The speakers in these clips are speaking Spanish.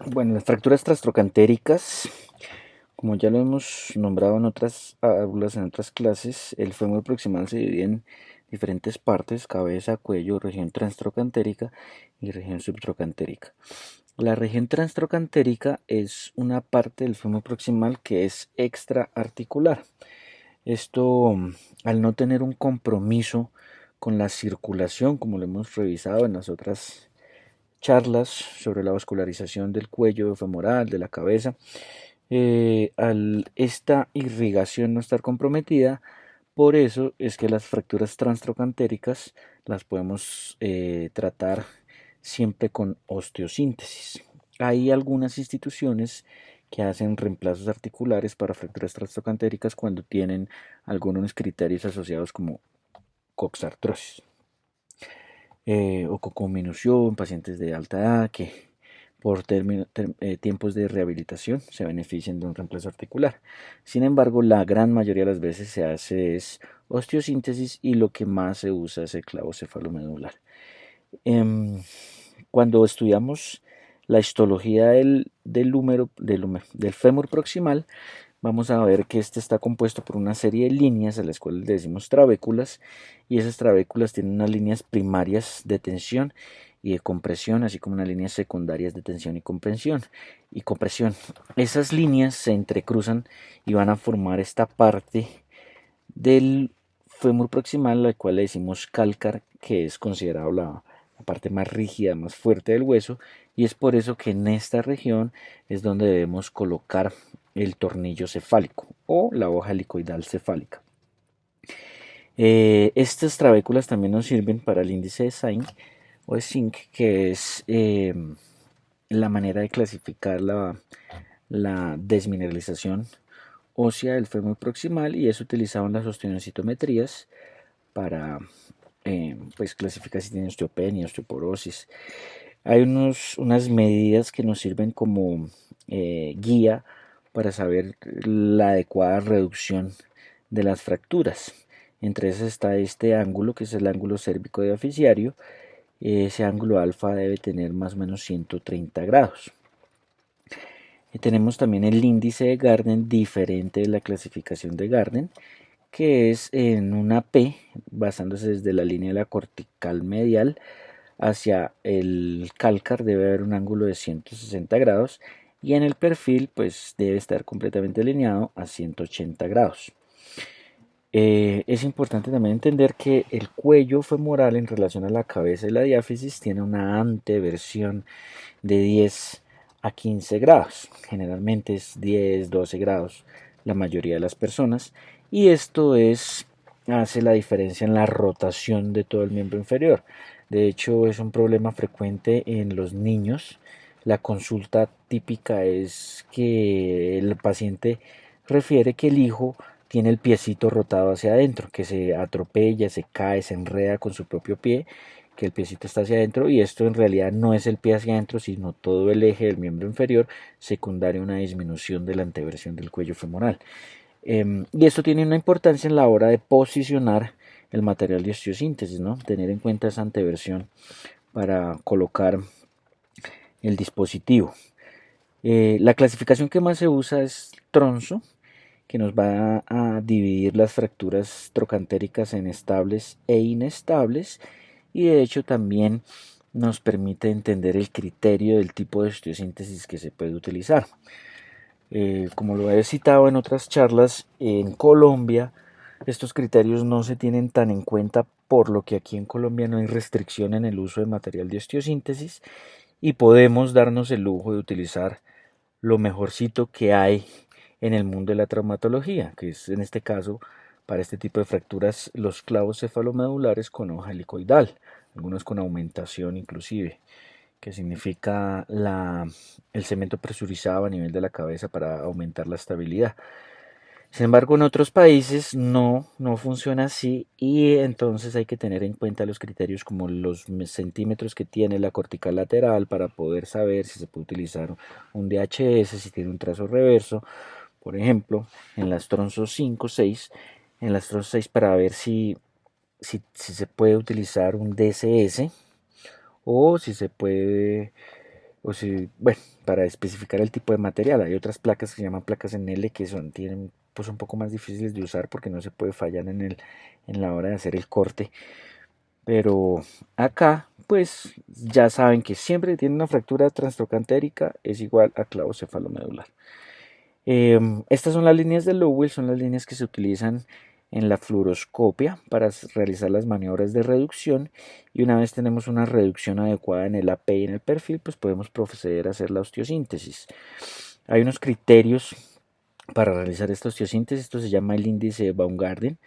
Bueno, las fracturas trastrocantéricas, como ya lo hemos nombrado en otras aulas, en otras clases, el fémur proximal se divide en diferentes partes: cabeza, cuello, región transtrocantérica y región subtrocantérica. La región transtrocantérica es una parte del fémur proximal que es extraarticular. Esto, al no tener un compromiso con la circulación, como lo hemos revisado en las otras charlas sobre la vascularización del cuello femoral, de la cabeza, al esta irrigación no estar comprometida, por eso es que las fracturas transtrocantéricas las podemos tratar siempre con osteosíntesis. Hay algunas instituciones que hacen reemplazos articulares para fracturas transtrocantéricas cuando tienen algunos criterios asociados como coxartrosis o cocominución, pacientes de alta edad que por tiempos de rehabilitación se benefician de un reemplazo articular. Sin embargo, la gran mayoría de las veces se hace es osteosíntesis y lo que más se usa es el clavo cefalomedular. Em, Cuando estudiamos la histología del fémur proximal, vamos a ver que este está compuesto por una serie de líneas a las cuales le decimos trabéculas, y esas trabéculas tienen unas líneas primarias de tensión y de compresión, así como unas líneas secundarias de tensión y compresión. Esas líneas se entrecruzan y van a formar esta parte del fémur proximal, la cual le decimos cálcar, que es considerado la parte más rígida, más fuerte del hueso, y es por eso que en esta región es donde debemos colocar el tornillo cefálico o la hoja helicoidal cefálica. Estas trabéculas también nos sirven para el índice de Zinc o de Zinc, que es la manera de clasificar la desmineralización ósea del fémur proximal, y es utilizado en las osteocitometrías para pues clasificar si tiene osteopenia, osteoporosis. Hay unas medidas que nos sirven como guía para saber la adecuada reducción de las fracturas. Entre esas está este ángulo, que es el ángulo cérvico diaficiario. Ese ángulo alfa debe tener más o menos 130 grados. Tenemos también el índice de Gardner, diferente de la clasificación de Gardner, que es en una P, basándose desde la línea de la cortical medial hacia el cálcar, debe haber un ángulo de 160 grados, y en el perfil pues debe estar completamente alineado a 180 grados. Es importante también entender que el cuello femoral en relación a la cabeza y la diáfisis tiene una anteversión de 10 a 15 grados. Generalmente es 10, 12 grados la mayoría de las personas, y esto hace la diferencia en la rotación de todo el miembro inferior. De hecho, es un problema frecuente en los niños. La consulta típica es que el paciente refiere que el hijo tiene el piecito rotado hacia adentro, que se atropella, se cae, se enreda con su propio pie, que el piecito está hacia adentro, y esto en realidad no es el pie hacia adentro, sino todo el eje del miembro inferior, secundario a una disminución de la anteversión del cuello femoral. Y esto tiene una importancia en la hora de posicionar el material de osteosíntesis, ¿no? Tener en cuenta esa anteversión para colocar el dispositivo. La clasificación que más se usa es Tronzo, que nos va a dividir las fracturas trocantéricas en estables e inestables, y de hecho también nos permite entender el criterio del tipo de osteosíntesis que se puede utilizar. Como lo he citado en otras charlas, en Colombia estos criterios no se tienen tan en cuenta, por lo que aquí en Colombia no hay restricción en el uso de material de osteosíntesis, y podemos darnos el lujo de utilizar lo mejorcito que hay en el mundo de la traumatología, que es en este caso, para este tipo de fracturas, los clavos cefalomedulares con hoja helicoidal, algunos con aumentación inclusive, que significa el cemento presurizado a nivel de la cabeza para aumentar la estabilidad. Sin embargo, en otros países no funciona así, y entonces hay que tener en cuenta los criterios como los centímetros que tiene la cortical lateral para poder saber si se puede utilizar un DHS, si tiene un trazo reverso, por ejemplo, en las tronzos 5, 6, en las tronzos 6, para ver si se puede utilizar un DCS, o si se puede o si, bueno, para especificar el tipo de material. Hay otras placas que se llaman placas en L que tienen pues un poco más difíciles de usar porque no se puede fallar en la hora de hacer el corte. Pero acá, pues ya saben que siempre que tiene una fractura transtrocantérica es igual a clavo cefalomedular. Estas son las líneas de Lowell, son las líneas que se utilizan en la fluoroscopia para realizar las maniobras de reducción, y una vez tenemos una reducción adecuada en el AP y en el perfil, pues podemos proceder a hacer la osteosíntesis. Hay unos criterios para realizar esta osteosíntesis, esto se llama el índice de Baumgarten,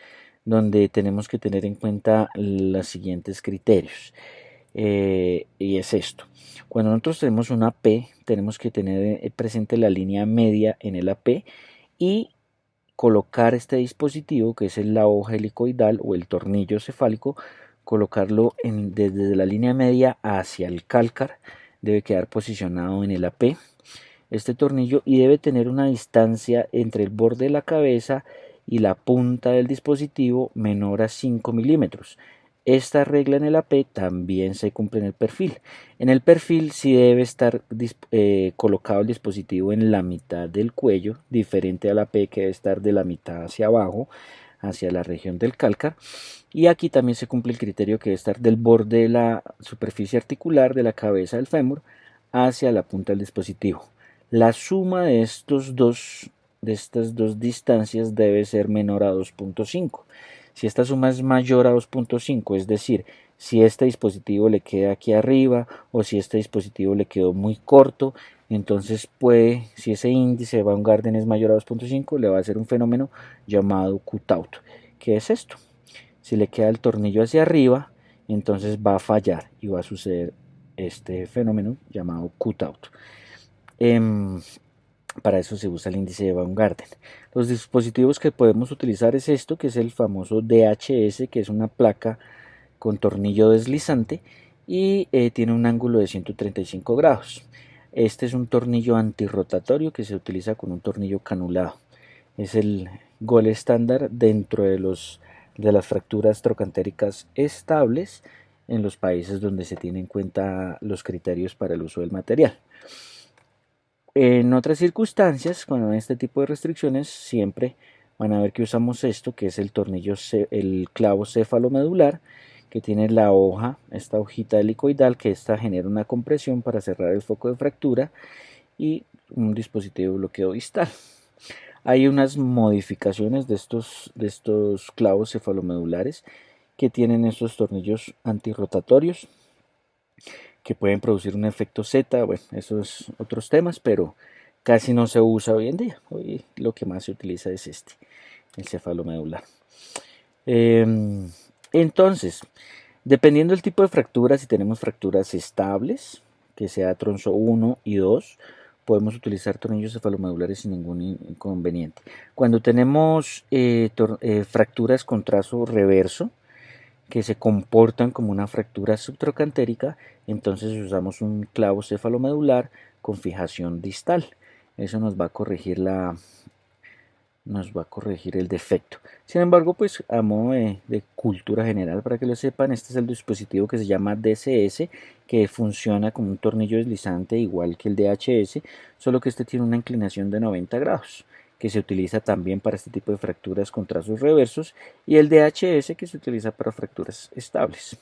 donde tenemos que tener en cuenta los siguientes criterios. Y es esto: cuando nosotros tenemos una P, tenemos que tener presente la línea media en el AP y colocar este dispositivo, que es la hoja helicoidal o el tornillo cefálico, colocarlo desde la línea media hacia el cálcar. Debe quedar posicionado en el AP este tornillo y debe tener una distancia entre el borde de la cabeza y la punta del dispositivo menor a 5 milímetros. Esta regla en el AP también se cumple en el perfil. En el perfil sí debe estar colocado el dispositivo en la mitad del cuello, diferente al AP, que debe estar de la mitad hacia abajo, hacia la región del cálcar. Y aquí también se cumple el criterio que debe estar del borde de la superficie articular de la cabeza del fémur hacia la punta del dispositivo. La suma de estas dos distancias debe ser menor a 2.5. Si esta suma es mayor a 2.5, es decir, si este dispositivo le queda aquí arriba o si este dispositivo le quedó muy corto, entonces si ese índice de Baumgarten es mayor a 2.5, le va a hacer un fenómeno llamado cutout. ¿Qué es esto? Si le queda el tornillo hacia arriba, entonces va a fallar y va a suceder este fenómeno llamado cutout. Para eso se usa el índice de Baumgarten. Los dispositivos que podemos utilizar es esto, que es el famoso DHS, que es una placa con tornillo deslizante y tiene un ángulo de 135 grados. Este es un tornillo antirrotatorio que se utiliza con un tornillo canulado. Es el gold estándar dentro de las fracturas trocantéricas estables en los países donde se tienen en cuenta los criterios para el uso del material. En otras circunstancias, con este tipo de restricciones, siempre van a ver que usamos esto, que es el clavo cefalomedular, que tiene la hoja, esta hojita helicoidal, que esta genera una compresión para cerrar el foco de fractura, y un dispositivo de bloqueo distal. Hay unas modificaciones de estos clavos cefalomedulares que tienen estos tornillos antirrotatorios que pueden producir un efecto Z. Bueno, esos otros temas, pero casi no se usa hoy en día. Hoy lo que más se utiliza es el cefalomedular. Entonces, dependiendo del tipo de fractura, si tenemos fracturas estables, que sea tronzo 1 y 2, podemos utilizar tornillos cefalomedulares sin ningún inconveniente. Cuando tenemos fracturas con trazo reverso, que se comportan como una fractura subtrocantérica, entonces usamos un clavo cefalomedular con fijación distal. Eso nos va a corregir el defecto. Sin embargo, pues a modo de cultura general, para que lo sepan, este es el dispositivo que se llama DCS, que funciona como un tornillo deslizante igual que el DHS, solo que este tiene una inclinación de 90 grados, que se utiliza también para este tipo de fracturas con trazos reversos, y el DHS, que se utiliza para fracturas estables.